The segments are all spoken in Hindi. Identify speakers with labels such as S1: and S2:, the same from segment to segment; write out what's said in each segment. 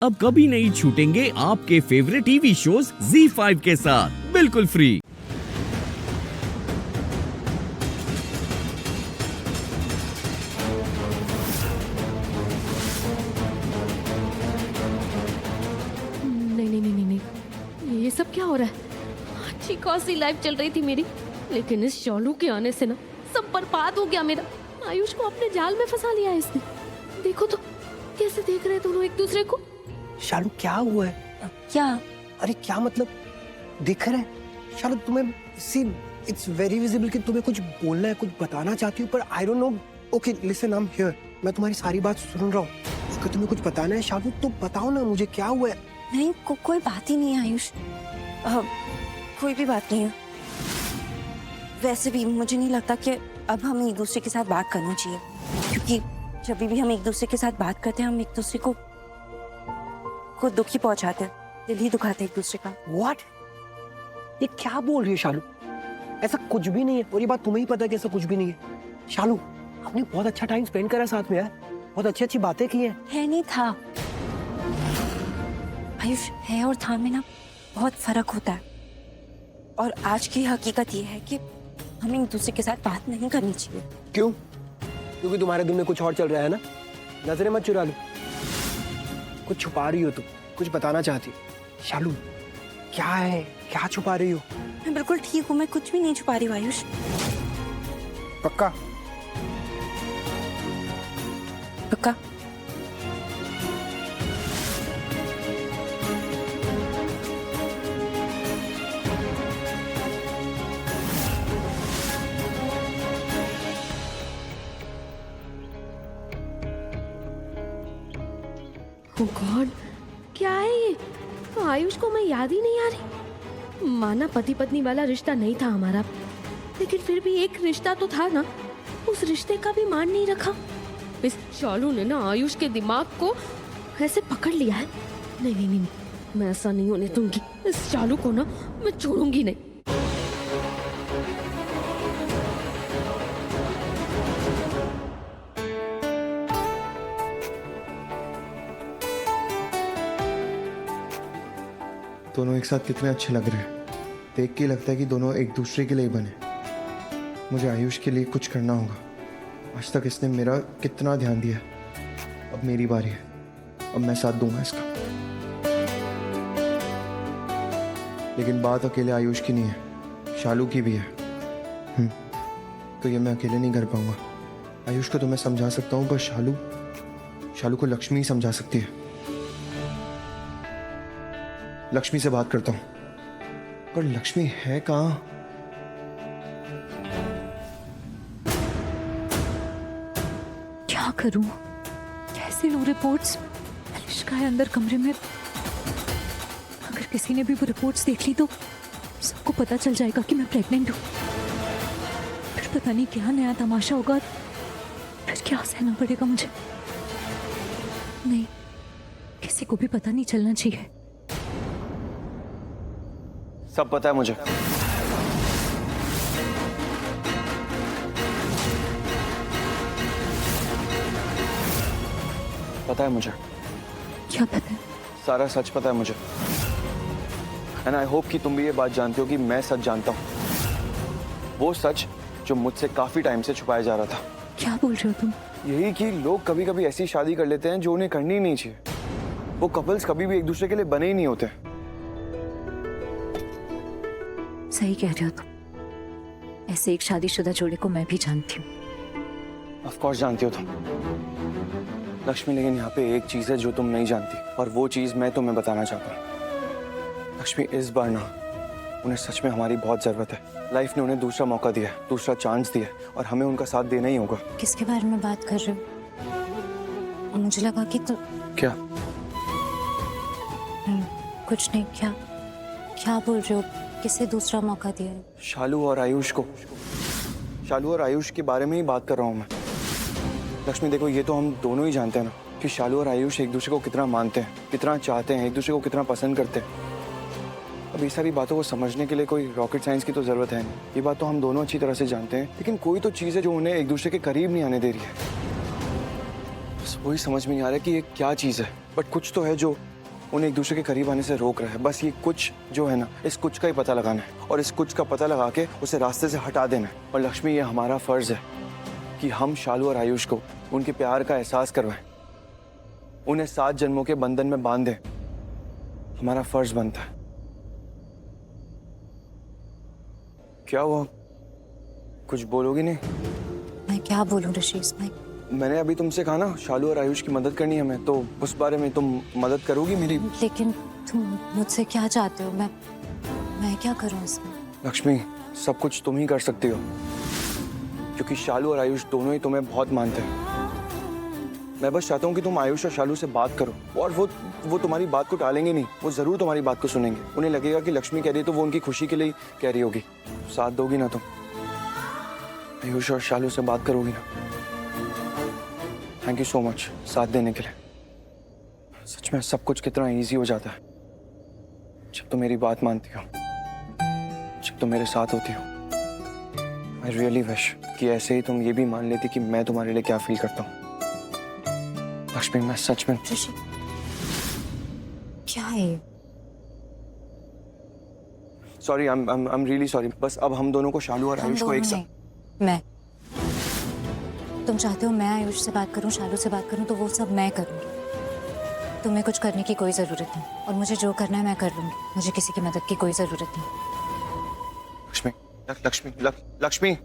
S1: अब कभी नहीं छूटेंगे आपके फेवरेट टीवी शोज ZEE5 के साथ बिल्कुल फ्री।
S2: नहीं, ये सब क्या हो रहा है? अच्छी खासी लाइफ चल रही थी मेरी, लेकिन इस शालू के आने से ना सब बर्बाद हो गया मेरा। आयुष को अपने जाल में फंसा लिया है इसने। देखो तो कैसे देख रहे हैं दोनों एक दूसरे को।
S3: शालू क्या हुआ है?
S4: क्या?
S3: अरे क्या मतलब दिख रहा है? शालू तुम्हें सी इट्स वेरी विजिबल कि तुम्हें कुछ बोलना है, कुछ बताना चाहती हूँ, पर I don't know. Okay listen, I am here. मैं तुम्हारी सारी बात सुन रहा हूँ। अगर तुम्हें कुछ बताना है शालू तो बताओ ना मुझे, क्या हुआ है?
S4: नहीं, कोई बात ही नहीं है आयुष। कोई भी बात नहीं है। वैसे भी मुझे नहीं लगता कि अब हमें एक दूसरे के साथ बात करना चाहिए, क्योंकि जब भी हम एक दूसरे के साथ बात करते हैं हम एक दूसरे को दुख ही पहुंचाते हैं, दिल ही दुखाते हैं एक दूसरे का।
S3: व्हाट? ये क्या बोल रही है शालू? ऐसा कुछ भी नहीं है, और ये बात तुम्हें ही पता है कि ऐसा कुछ भी नहीं है। शालू आपने बहुत अच्छा टाइम स्पेंड करा साथ में यार, बहुत अच्छी अच्छी बातें की हैं।
S4: है नहीं था आयुष, है और था में ना बहुत फर्क होता है। और आज की हकीकत ये है कि हमें एक दूसरे के साथ बात नहीं करनी चाहिए।
S3: क्यों? क्योंकि तुम्हारे दिल में कुछ और चल रहा है ना। नजरें मत चुरा लो, कुछ छुपा रही हो तुम, कुछ बताना चाहती हो। शालू क्या है, क्या छुपा रही हो?
S4: मैं बिल्कुल ठीक हूँ, मैं कुछ भी नहीं छुपा रही हूँ आयुष।
S3: पक्का?
S4: पक्का।
S2: Oh God, क्या है ये? आयुष को मैं याद ही नहीं आ रही। माना पति पत्नी वाला रिश्ता नहीं था हमारा, लेकिन फिर भी एक रिश्ता तो था ना। उस रिश्ते का भी मान नहीं रखा। इस शालू ने ना आयुष के दिमाग को ऐसे पकड़ लिया है। नहीं, मैं ऐसा नहीं होने दूंगी। इस शालू को ना मैं छोड़ूंगी नहीं।
S5: दोनों एक साथ कितने अच्छे लग रहे हैं। देख के लगता है कि दोनों एक दूसरे के लिए बने। मुझे आयुष के लिए कुछ करना होगा। आज तक इसने मेरा कितना ध्यान दिया, अब मेरी बारी है। अब मैं साथ दूंगा इसका। लेकिन बात अकेले आयुष की नहीं है, शालू की भी है। तो ये मैं अकेले नहीं कर पाऊंगा। आयुष को तो मैं समझा सकता हूँ, पर शालू को लक्ष्मी ही समझा सकती है। लक्ष्मी से बात करता हूँ, पर लक्ष्मी है कहाँ?
S6: क्या करूं? कैसे लूं रिपोर्ट्स? अनुष्का है अंदर कमरे में। अगर किसी ने भी वो रिपोर्ट्स देख ली तो सबको पता चल जाएगा कि मैं प्रेग्नेंट हूं। फिर पता नहीं क्या नया तमाशा होगा, फिर क्या सहना पड़ेगा मुझे। नहीं, किसी को भी पता नहीं चलना चाहिए।
S5: सब पता है मुझे। पता है मुझे।
S6: क्या पता है?
S5: सारा सच पता है मुझे। एंड आई होप कि तुम भी ये बात जानती हो कि मैं सच जानता हूँ। वो सच जो मुझसे काफी टाइम से छुपाया जा रहा था।
S6: क्या बोल रहे हो तुम?
S5: यही कि लोग कभी कभी ऐसी शादी कर लेते हैं जो उन्हें करनी ही नहीं चाहिए। वो कपल्स कभी भी एक दूसरे के लिए बने ही नहीं होते।
S6: सही कह रहे हो तुम। ऐसे एक शादीशुदा जोड़े को मैं भी जानती हूँ।
S5: ऑफ कोर्स जानती हो तुम लक्ष्मी, लेकिन यहाँ पे एक चीज है जो तुम नहीं जानती, और वो चीज मैं तुम्हें बताना चाहता हूँ। लक्ष्मी, इस बार ना उन्हें सच में हमारी बहुत जरूरत है। लाइफ ने उन्हें दूसरा मौका दिया, दूसरा चांस दिया, और हमें उनका साथ देना ही होगा।
S4: किसके बारे में बात कर रहे हो? मुझे लगा कि तो
S5: क्या?
S4: कुछ नहीं। क्या बोल रहे हो? किसे दूसरा मौका दिया है?
S5: शालू और आयुष को। शालू और आयुष के बारे में ही बात कर रहा हूँ मैं। लक्ष्मी देखो, ये तो हम दोनों ही जानते हैं ना कि शालू और आयुष एक दूसरे को कितना मानते हैं, कितना चाहते हैं, एक दूसरे को कितना पसंद करते हैं। अब ये सारी बातों को समझने के लिए कोई रॉकेट साइंस की तो जरूरत है नहीं। ये बात तो हम दोनों अच्छी तरह से जानते हैं, लेकिन कोई तो चीज़ है जो उन्हें एक दूसरे के करीब नहीं आने दे रही है। बस वही समझ में नहीं आ रहा कि ये क्या चीज़ है। बट कुछ तो है जो उन्हें एक दूसरे के करीब आने से रोक रहा है। बस ये कुछ जो है ना, इस कुछ का ही पता लगाना है और इस कुछ का पता लगा के उसे रास्ते से हटा देना है। और लक्ष्मी, ये हमारा फर्ज है कि हम शालू और आयुष को उनके प्यार का एहसास करवाएं, उन्हें 7 जन्मों के बंधन में बांध दें। हमारा फर्ज बनता है। क्या हुआ, कुछ बोलोगी नहीं?
S4: मैं क्या बोलूं ऋषि इसमें?
S5: मैंने अभी तुमसे कहा ना शालू और आयुष की मदद करनी है हमें, तो उस बारे में तुम मदद करोगी मेरी?
S4: लेकिन तुम मुझसे क्या चाहते हो? मैं क्या करूं इसमें?
S5: लक्ष्मी, सब कुछ तुम ही कर सकती हो, क्योंकि शालू और आयुष दोनों ही तुम्हें बहुत मानते हैं। मैं बस चाहता हूँ कि तुम आयुष और शालू से बात करो, और वो तुम्हारी बात को टालेंगे नहीं, वो जरूर तुम्हारी बात को सुनेंगे। उन्हें लगेगा कि लक्ष्मी कह रही है तो वो उनकी खुशी के लिए कह रही होगी। साथ दोगी ना तुम? आयुष और शालू से बात करोगी ना? थैंक यू सो मच साथ देने के लिए। सच में सब कुछ कितना इजी हो जाता है जब तुम मेरी बात मानती हो, जब तुम मेरे साथ होती हो। आई रियली विश कि ऐसे ही तुम ये भी मान लेती कि मैं तुम्हारे लिए क्या फील करता हूँ। लक्ष्मी, मैं सच में
S4: ऋषि, क्या है?
S5: Sorry, I am really sorry. बस अब हम दोनों को शालू और
S4: हम
S5: आयुष को
S4: दोनों
S5: एक साथ।
S4: नहीं, मैं। तुम चाहते हो मैं आयुष से बात करूं, शालू से बात करूं, तो वो सब मैं करूंगी। तुम्हें कुछ करने की कोई जरूरत नहीं, और मुझे जो करना है मैं कर लूंगी। मुझे किसी की मदद की कोई जरूरत नहीं।
S5: लक्ष्मी, लक्ष्मी, लक्ष्मी।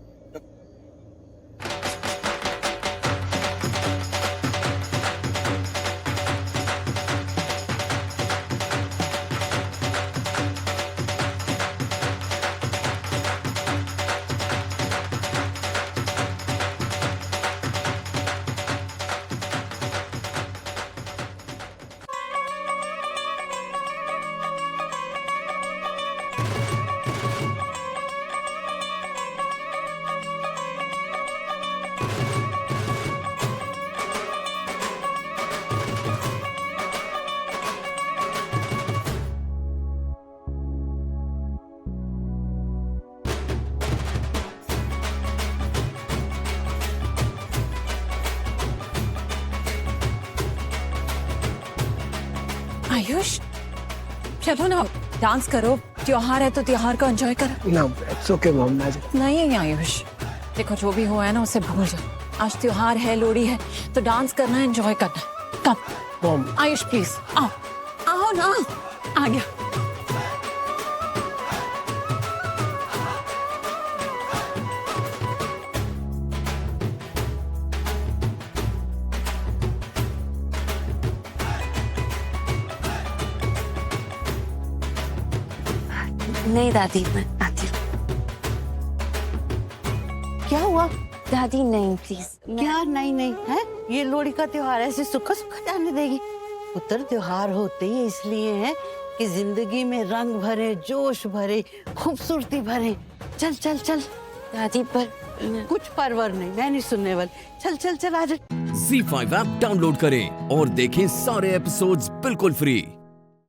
S7: आयुष, चलो ना, डांस करो। त्योहार है तो त्योहार को एंजॉय करो।
S3: ना, इट्स ओके मॉम।
S7: नहीं आयुष, देखो जो भी हुआ है ना उसे भूल जाओ। आज त्योहार है, लोहड़ी है, तो डांस करना है, एंजॉय करना है। कम
S3: मॉम,
S7: आयुष प्लीज आओ, आओ ना। आ गया।
S4: नहीं दादी, मैं आती हूँ।
S8: क्या हुआ?
S4: दादी नहीं, प्लीज।
S8: क्या नहीं नहीं है? ये लोहड़ी का त्योहार ऐसे सुखा सुखा जाने देगी? पुत्र, त्योहार होते ही इसलिए है कि जिंदगी में रंग भरे, जोश भरे, खूबसूरती भरे। चल चल चल।
S4: दादी पर
S8: कुछ परवर नहीं, मैं नहीं सुनने वाली। चल चल चल, आज
S1: Z5 ऐप डाउनलोड करें और देखें सारे एपिसोड्स बिल्कुल फ्री।